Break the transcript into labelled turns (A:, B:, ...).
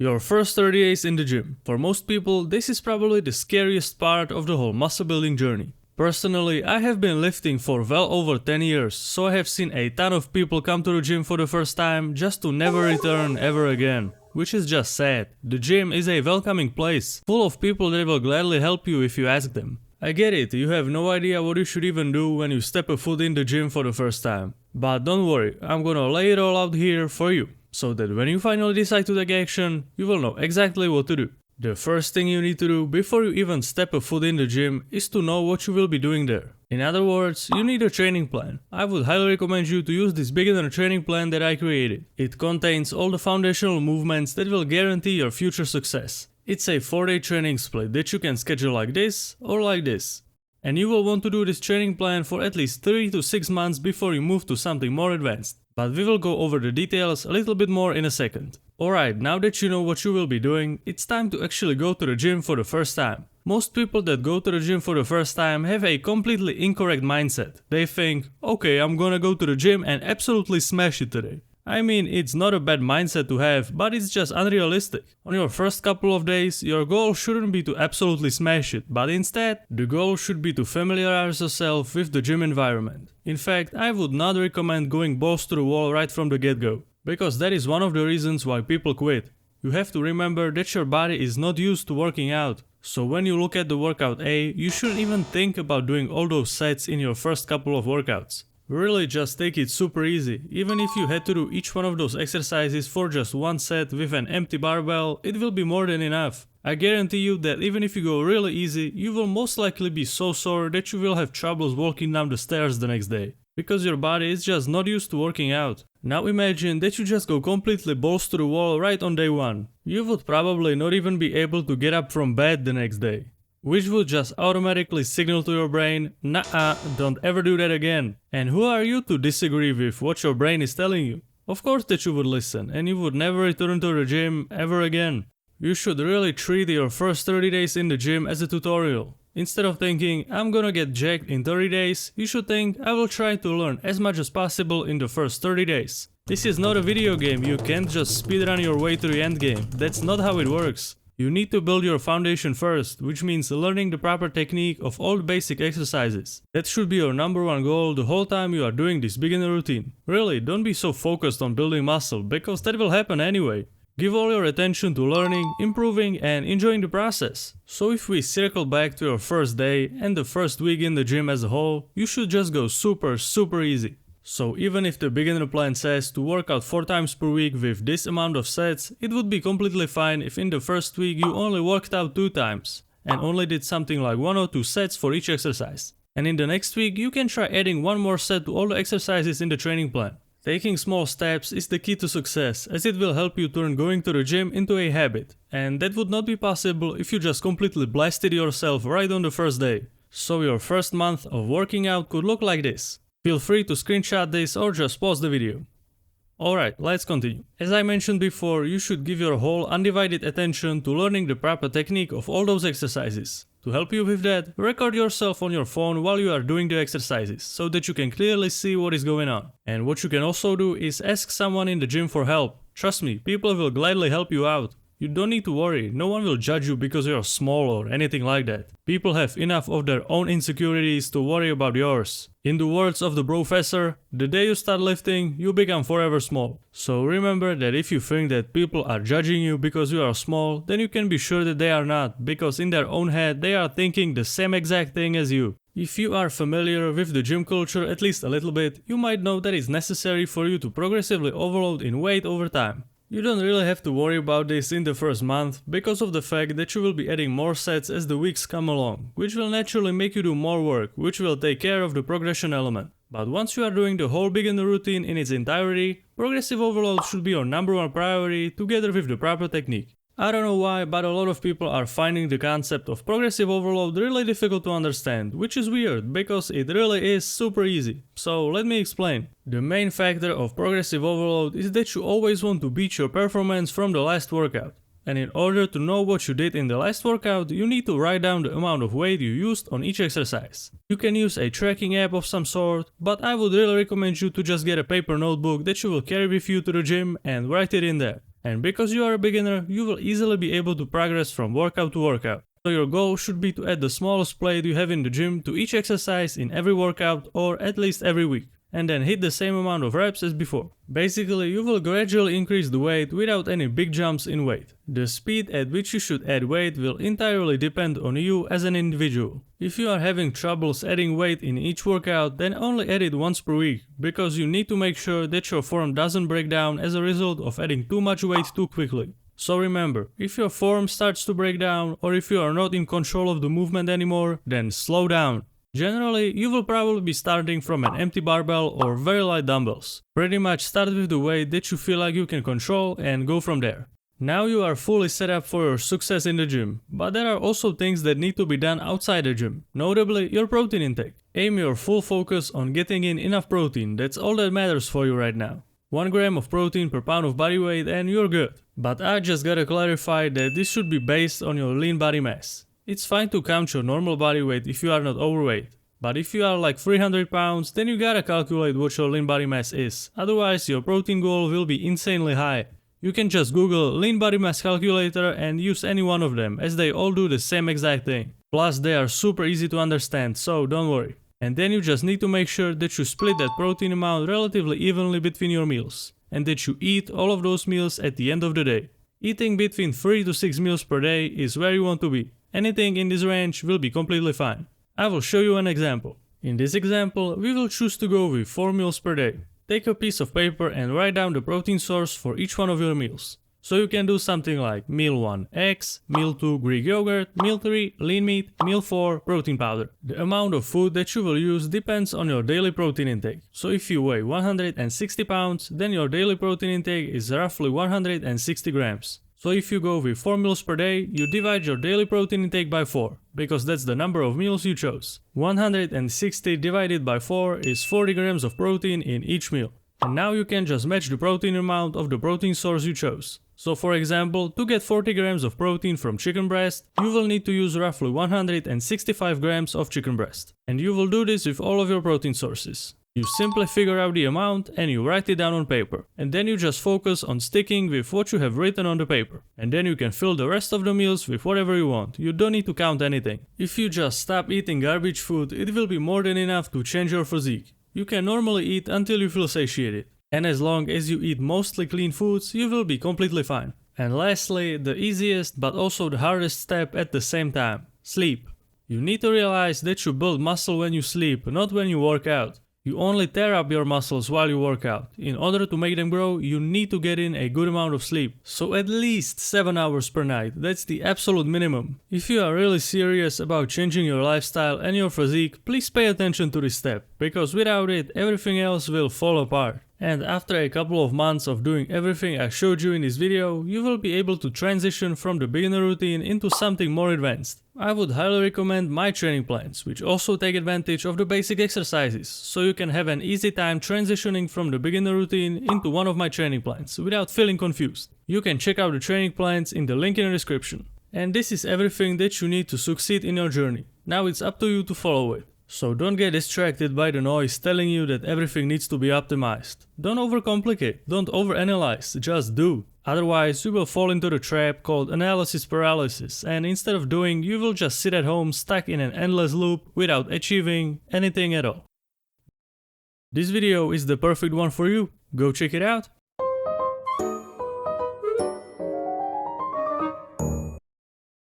A: Your first 30 days in the gym. For most people, this is probably the scariest part of the whole muscle building journey. Personally, I have been lifting for well over 10 years, so I have seen a ton of people come to the gym for the first time just to never return ever again. Which is just sad. The gym is a welcoming place, full of people that will gladly help you if you ask them. I get it, you have no idea what you should even do when you step a foot in the gym for the first time. But don't worry, I'm gonna lay it all out here for you, so that when you finally decide to take action, you will know exactly what to do. The first thing you need to do before you even step a foot in the gym is to know what you will be doing there. In other words, you need a training plan. I would highly recommend you to use this beginner training plan that I created. It contains all the foundational movements that will guarantee your future success. It's a 4-day training split that you can schedule like this or like this. And you will want to do this training plan for at least 3 to 6 months before you move to something more advanced. But we will go over the details a little bit more in a second. Alright, now that you know what you will be doing, it's time to actually go to the gym for the first time. Most people that go to the gym for the first time have a completely incorrect mindset. They think, okay, I'm gonna go to the gym and absolutely smash it today. I mean, it's not a bad mindset to have, but it's just unrealistic. On your first couple of days, your goal shouldn't be to absolutely smash it, but instead, the goal should be to familiarize yourself with the gym environment. In fact, I would not recommend going balls to the wall right from the get-go, because that is one of the reasons why people quit. You have to remember that your body is not used to working out. So when you look at the workout A, you shouldn't even think about doing all those sets in your first couple of workouts. Really just take it super easy. Even if you had to do each one of those exercises for just one set with an empty barbell, it will be more than enough. I guarantee you that even if you go really easy, you will most likely be so sore that you will have troubles walking down the stairs the next day. Because your body is just not used to working out. Now imagine that you just go completely balls to the wall right on day 1. You would probably not even be able to get up from bed the next day. Which would just automatically signal to your brain, nah, don't ever do that again. And who are you to disagree with what your brain is telling you? Of course that you would listen, and you would never return to the gym ever again. You should really treat your first 30 days in the gym as a tutorial. Instead of thinking, I'm gonna get jacked in 30 days, you should think, I will try to learn as much as possible in the first 30 days. This is not a video game, you can't just speedrun your way to the end game. That's not how it works. You need to build your foundation first, which means learning the proper technique of all the basic exercises. That should be your number one goal the whole time you are doing this beginner routine. Really, don't be so focused on building muscle, because that will happen anyway. Give all your attention to learning, improving and enjoying the process. So if we circle back to your first day and the first week in the gym as a whole, you should just go super easy. So even if the beginner plan says to work out 4 times per week with this amount of sets, it would be completely fine if in the first week you only worked out 2 times and only did something like 1 or 2 sets for each exercise. And in the next week you can try adding 1 more set to all the exercises in the training plan. Taking small steps is the key to success, as it will help you turn going to the gym into a habit. And that would not be possible if you just completely blasted yourself right on the first day. So your first month of working out could look like this. Feel free to screenshot this or just pause the video. Alright, let's continue. As I mentioned before, you should give your whole undivided attention to learning the proper technique of all those exercises. To help you with that, record yourself on your phone while you are doing the exercises, so that you can clearly see what is going on. And what you can also do is ask someone in the gym for help. Trust me, people will gladly help you out. You don't need to worry, no one will judge you because you are small or anything like that. People have enough of their own insecurities to worry about yours. In the words of the professor, the day you start lifting, you become forever small. So remember that if you think that people are judging you because you are small, then you can be sure that they are not, because in their own head they are thinking the same exact thing as you. If you are familiar with the gym culture at least a little bit, you might know that it's necessary for you to progressively overload in weight over time. You don't really have to worry about this in the first month because of the fact that you will be adding more sets as the weeks come along, which will naturally make you do more work, which will take care of the progression element. But once you are doing the whole beginner routine in its entirety, progressive overload should be your number one priority together with the proper technique. I don't know why, but a lot of people are finding the concept of progressive overload really difficult to understand, which is weird, because it really is super easy. So let me explain. The main factor of progressive overload is that you always want to beat your performance from the last workout. And in order to know what you did in the last workout, you need to write down the amount of weight you used on each exercise. You can use a tracking app of some sort, but I would really recommend you to just get a paper notebook that you will carry with you to the gym and write it in there. And because you are a beginner, you will easily be able to progress from workout to workout. So your goal should be to add the smallest plate you have in the gym to each exercise in every workout or at least every week, and then hit the same amount of reps as before. Basically, you will gradually increase the weight without any big jumps in weight. The speed at which you should add weight will entirely depend on you as an individual. If you are having troubles adding weight in each workout, then only add it once per week, because you need to make sure that your form doesn't break down as a result of adding too much weight too quickly. So remember, if your form starts to break down or if you are not in control of the movement anymore, then slow down. Generally, you will probably be starting from an empty barbell or very light dumbbells. Pretty much start with the weight that you feel like you can control and go from there. Now you are fully set up for your success in the gym, but there are also things that need to be done outside the gym, notably your protein intake. Aim your full focus on getting in enough protein, that's all that matters for you right now. 1 gram of protein per pound of body weight and you're good. But I just gotta clarify that this should be based on your lean body mass. It's fine to count your normal body weight if you are not overweight. But if you are like 300 pounds, then you gotta calculate what your lean body mass is. Otherwise your protein goal will be insanely high. You can just Google lean body mass calculator and use any one of them, as they all do the same exact thing. Plus they are super easy to understand, so don't worry. And then you just need to make sure that you split that protein amount relatively evenly between your meals, and that you eat all of those meals at the end of the day. Eating between 3 to 6 meals per day is where you want to be. Anything in this range will be completely fine. I will show you an example. In this example, we will choose to go with 4 meals per day. Take a piece of paper and write down the protein source for each one of your meals. So you can do something like meal 1 eggs, meal 2 Greek yogurt, meal 3 lean meat, meal 4 protein powder. The amount of food that you will use depends on your daily protein intake. So if you weigh 160 pounds, then your daily protein intake is roughly 160 grams. So if you go with 4 meals per day, you divide your daily protein intake by 4, because that's the number of meals you chose. 160 divided by 4 is 40 grams of protein in each meal. And now you can just match the protein amount of the protein source you chose. So for example, to get 40 grams of protein from chicken breast, you will need to use roughly 165 grams of chicken breast. And you will do this with all of your protein sources. You simply figure out the amount and you write it down on paper. And then you just focus on sticking with what you have written on the paper. And then you can fill the rest of the meals with whatever you want. You don't need to count anything. If you just stop eating garbage food, it will be more than enough to change your physique. You can normally eat until you feel satiated. And as long as you eat mostly clean foods, you will be completely fine. And lastly, the easiest but also the hardest step at the same time: sleep. You need to realize that you build muscle when you sleep, not when you work out. You only tear up your muscles while you work out. In order to make them grow, you need to get in a good amount of sleep. So at least 7 hours per night, that's the absolute minimum. If you are really serious about changing your lifestyle and your physique, please pay attention to this step, because without it, everything else will fall apart. And after a couple of months of doing everything I showed you in this video, you will be able to transition from the beginner routine into something more advanced. I would highly recommend my training plans, which also take advantage of the basic exercises, so you can have an easy time transitioning from the beginner routine into one of my training plans without feeling confused. You can check out the training plans in the link in the description. And this is everything that you need to succeed in your journey. Now it's up to you to follow it. So don't get distracted by the noise telling you that everything needs to be optimized. Don't overcomplicate, don't overanalyze, just do. Otherwise you will fall into the trap called analysis paralysis, and instead of doing, you will just sit at home stuck in an endless loop without achieving anything at all. This video is the perfect one for you. Go check it out.